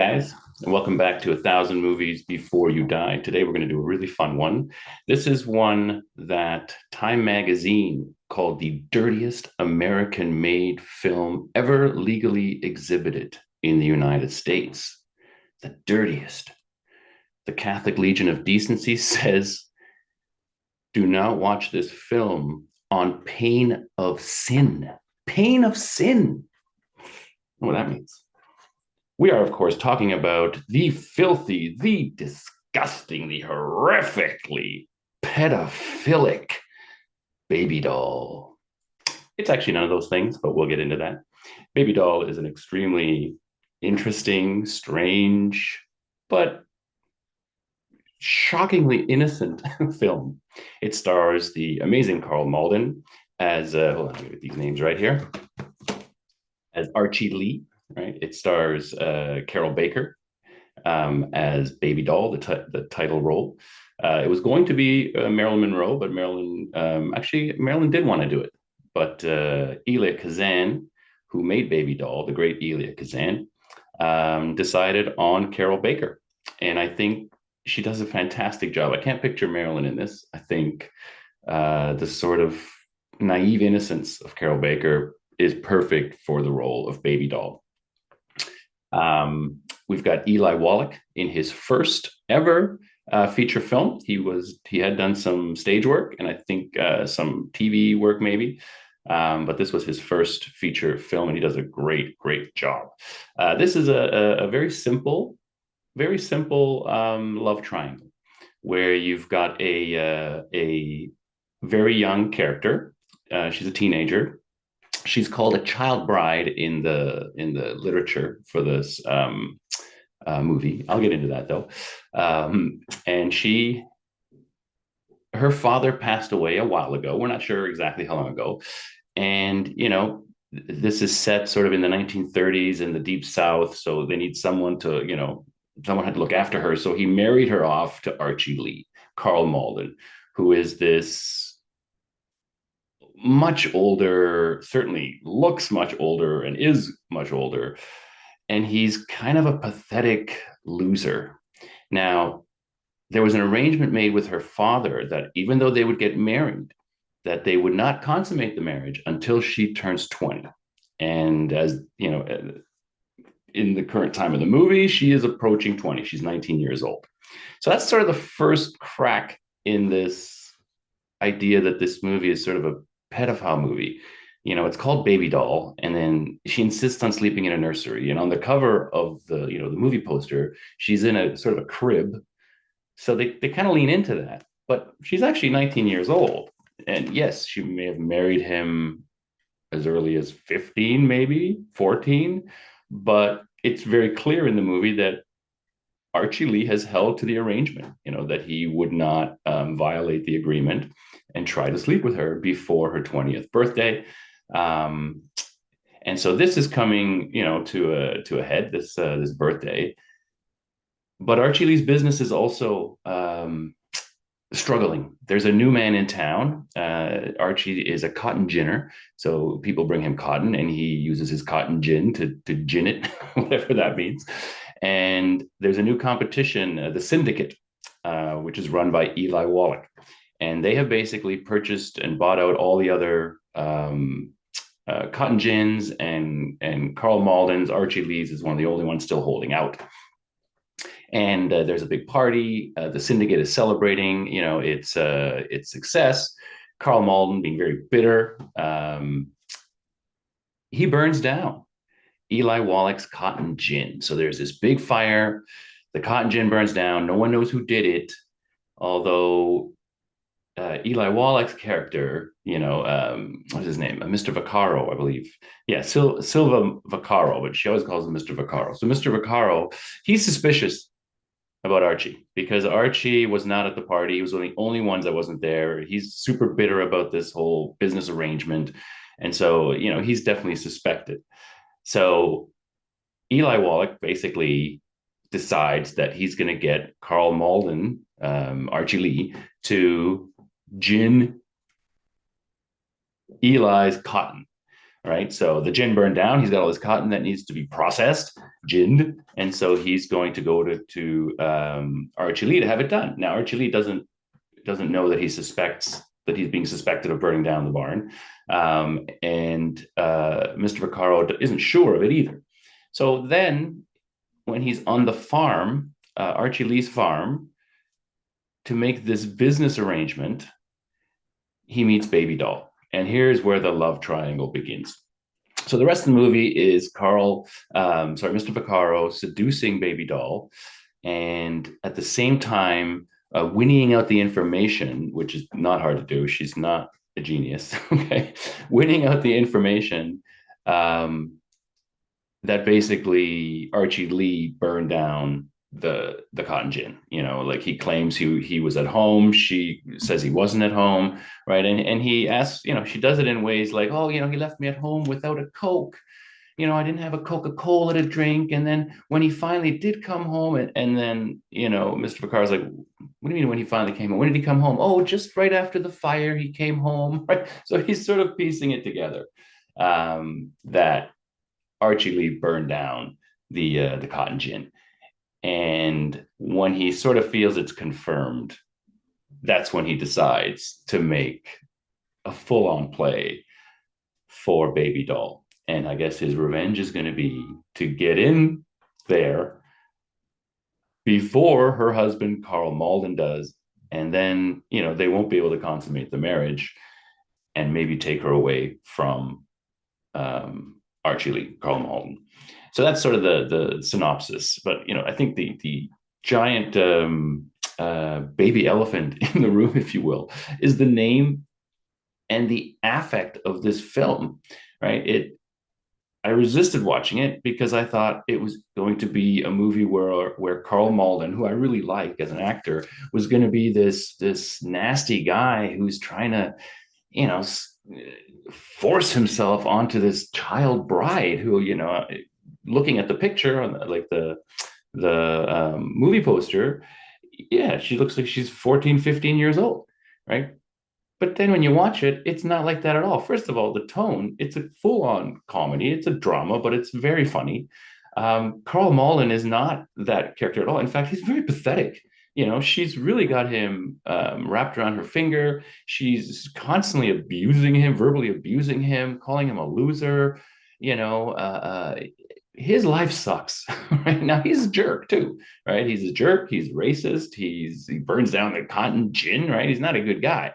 guys, and welcome back to 1,000 Movies Before You Die. Today we're going to do a really fun one. This is one that Time Magazine called the dirtiest American-made film ever legally exhibited in the United States. The dirtiest. The Catholic Legion of Decency says, do not watch this film on pain of sin. Pain of sin. What that means. We are, of course, talking about the filthy, the disgusting, the horrifically pedophilic Baby Doll. It's actually none of those things, but we'll get into that. Baby Doll is an extremely interesting, strange, but shockingly innocent film. It stars the amazing Carl Malden as, hold on, let me get these names right here, as Archie Lee. Right, it stars Carol Baker as Baby Doll, the title role. It was going to be Marilyn Monroe, but Marilyn did want to do it. But Elia Kazan, who made Baby Doll, the great Elia Kazan, decided on Carol Baker, and I think she does a fantastic job. I can't picture Marilyn in this. I think the sort of naive innocence of Carol Baker is perfect for the role of Baby Doll. We've got Eli Wallach in his first ever feature film. He had done some stage work and I think some TV work maybe, but this was his first feature film, and he does a great job. This is a very simple love triangle where you've got a very young character. She's a teenager. She's called a child bride in the literature for this movie. I'll get into that though. And her father passed away a while ago. We're not sure exactly how long ago. And this is set sort of in the 1930s in the Deep South, so they need someone someone had to look after her. So he married her off to Archie Lee, Carl Malden, who is this much older, certainly looks much older and is much older. And he's kind of a pathetic loser. Now, there was an arrangement made with her father that even though they would get married, that they would not consummate the marriage until she turns 20. And as you know, in the current time of the movie, she is approaching 20. She's 19 years old. So that's sort of the first crack in this idea that this movie is sort of a pedophile movie. It's called Baby Doll, and then she insists on sleeping in a nursery. And on the cover of the movie poster, she's in a sort of a crib. So they kind of lean into that. But she's actually 19 years old. And yes, she may have married him as early as 15, maybe 14. But it's very clear in the movie that Archie Lee has held to the arrangement, that he would not violate the agreement and try to sleep with her before her 20th birthday. And so this is coming, to a head, this birthday. But Archie Lee's business is also struggling. There's a new man in town. Archie is a cotton ginner, so people bring him cotton, and he uses his cotton gin to gin it, whatever that means. And there's a new competition, the Syndicate, which is run by Eli Wallach. And they have basically purchased and bought out all the other cotton gins, and Carl Malden's, Archie Lee's is one of the only ones still holding out. And there's a big party. The Syndicate is celebrating, its success. Carl Malden, being very bitter, he burns down Eli Wallach's cotton gin. So there's this big fire. The cotton gin burns down. No one knows who did it, although Eli Wallach's character, what's his name? Mr. Vaccaro, I believe. Yeah, Silva Vaccaro, but she always calls him Mr. Vaccaro. So Mr. Vaccaro, he's suspicious about Archie because Archie was not at the party. He was one of the only ones that wasn't there. He's super bitter about this whole business arrangement. And so, he's definitely suspected. So Eli Wallach basically decides that he's going to get Carl Malden, Archie Lee, to gin Eli's cotton, right? So the gin burned down. He's got all this cotton that needs to be processed, ginned, and so he's going to go to Archie Lee to have it done. Now Archie Lee doesn't know that he suspects that he's being suspected of burning down the barn, and Mr. Vaccaro isn't sure of it either. So then, when he's on the farm, Archie Lee's farm, to make this business arrangement, he meets Baby Doll. And here's where the love triangle begins. So the rest of the movie is Mr. Vaccaro seducing Baby Doll, and at the same time, winning out the information, which is not hard to do. She's not a genius. Okay, winning out the information um, that basically Archie Lee burned down the cotton gin. You know, like he claims he was at home. She says he wasn't at home, right? And he asks, you know, she does it in ways like, oh, you know, he left me at home without a Coke. You know, I didn't have a Coca-Cola to drink. And then when he finally did come home, and then, you know, Mr. Picard's like, what do you mean when he finally came home? When did he come home? Oh, just right after the fire, he came home. Right. So he's sort of piecing it together, that Archie Lee burned down the cotton gin. And when he sort of feels it's confirmed, that's when he decides to make a full-on play for Baby Doll. And I guess his revenge is going to be to get in there before her husband, Carl Malden, does. And then, you know, they won't be able to consummate the marriage and maybe take her away from Archie Lee, Carl Malden. So that's sort of the synopsis. But, you know, I think the giant baby elephant in the room, if you will, is the name and the affect of this film, right? I resisted watching it because I thought it was going to be a movie where Carl Malden, who I really like as an actor, was going to be this nasty guy who's trying to, you know, force himself onto this child bride who, you know, looking at the picture on like the movie poster, yeah, she looks like she's 14, 15 years old, right? But then when you watch it, it's not like that at all. First of all, the tone, it's a full on comedy, it's a drama, but it's very funny. Carl Malden is not that character at all. In fact, he's very pathetic. You know, she's really got him wrapped around her finger. She's constantly abusing him, verbally abusing him, calling him a loser. You know, his life sucks. Right now, he's a jerk too. Right, he's a jerk. He's racist. He burns down the cotton gin. Right, he's not a good guy,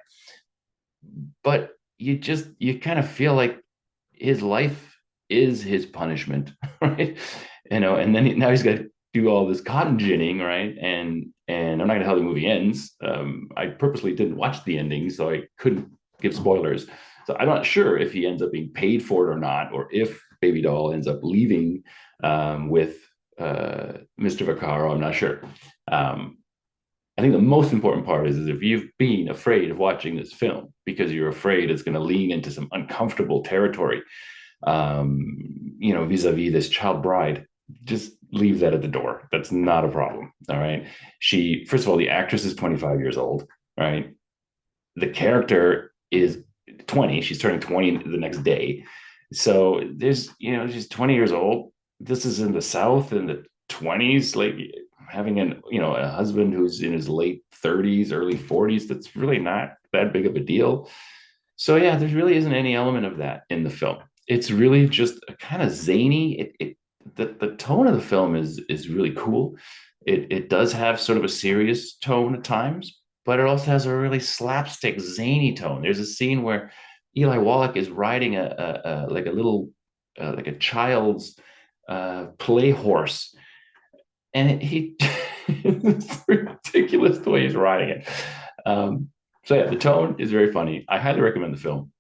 but you kind of feel like his life is his punishment, right? You know, and then now he's got to do all this cotton ginning, right? And I'm not gonna tell how the movie ends. I purposely didn't watch the ending, so I couldn't give spoilers. So I'm not sure if he ends up being paid for it or not, or if Baby Doll ends up leaving with Mr. Vaccaro. I'm not sure. Um, I think the most important part is if you've been afraid of watching this film because you're afraid it's going to lean into some uncomfortable territory, you know, vis-a-vis this child bride, just leave that at the door. That's not a problem. All right. First of all, the actress is 25 years old, right? The character is 20. She's turning 20 the next day. So she's 20 years old. This is in the South in the 20s, like having a husband who's in his late 30s, early 40s. That's really not that big of a deal. So yeah, there really isn't any element of that in the film. It's really just a kind of zany. The tone of the film is really cool. It does have sort of a serious tone at times, but it also has a really slapstick, zany tone. There's a scene where Eli Wallach is riding a like a little like a child's play horse, and it's ridiculous the way he's riding it. So yeah, the tone is very funny. I highly recommend the film.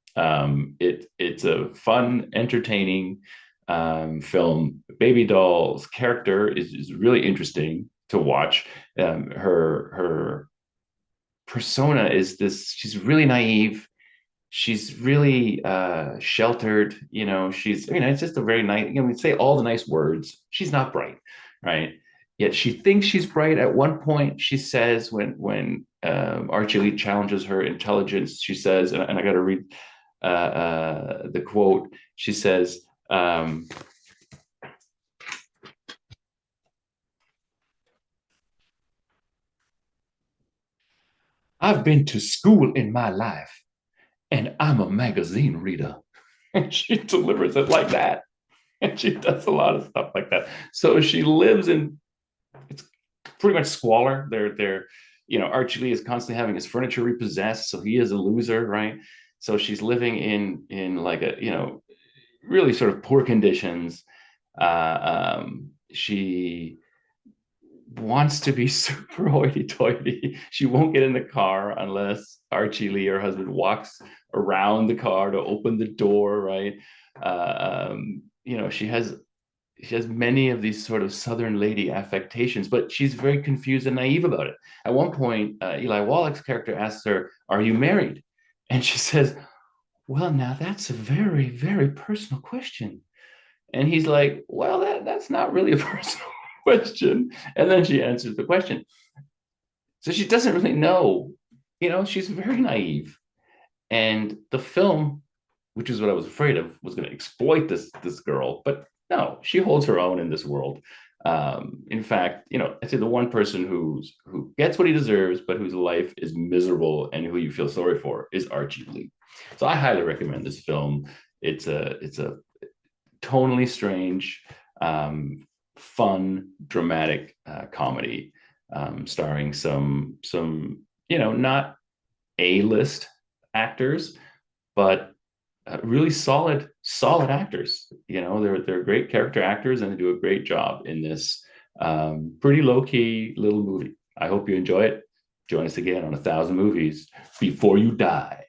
It's a fun, entertaining film. Baby Doll's character is really interesting to watch. Her persona is this. She's really naive. She's really sheltered. You know, it's just a very nice. We say all the nice words. She's not bright, right? Yet she thinks she's bright. At one point, she says when Archie Lee challenges her intelligence, she says, and I got to read. the quote. She says, "I've been to school in my life, and I'm a magazine reader." And she delivers it like that. And she does a lot of stuff like that. So she lives in, it's pretty much squalor. Archie Lee is constantly having his furniture repossessed, so he is a loser, right? So she's living in like a, really sort of poor conditions. She wants to be super hoity-toity. She won't get in the car unless Archie Lee, her husband, walks around the car to open the door, right? She has many of these sort of Southern lady affectations, but she's very confused and naive about it. At one point, Eli Wallach's character asks her, "Are you married?" And she says, "Well, now that's a very, very personal question." And he's like, "Well, that's not really a personal question." And then she answers the question. So she doesn't really know. She's very naive. And the film, which is what I was afraid of, was going to exploit this girl. But no, she holds her own in this world. In fact, I'd say the one person who gets what he deserves, but whose life is miserable and who you feel sorry for is Archie Lee. So I highly recommend this film. It's a tonally strange, fun, dramatic comedy, starring some not A-list actors, but really solid actors. They're great character actors, and they do a great job in this pretty low key little movie. I hope you enjoy it. Join us again on 1,000 Movies Before You Die.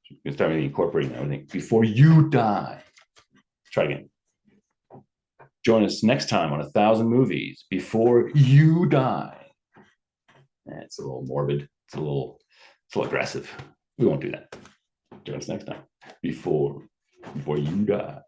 You can start incorporating everything. Before you die. Try again. Join us next time on 1,000 Movies Before You Die. It's a little morbid. It's a little aggressive. We won't do that. Join us next time. Before you die.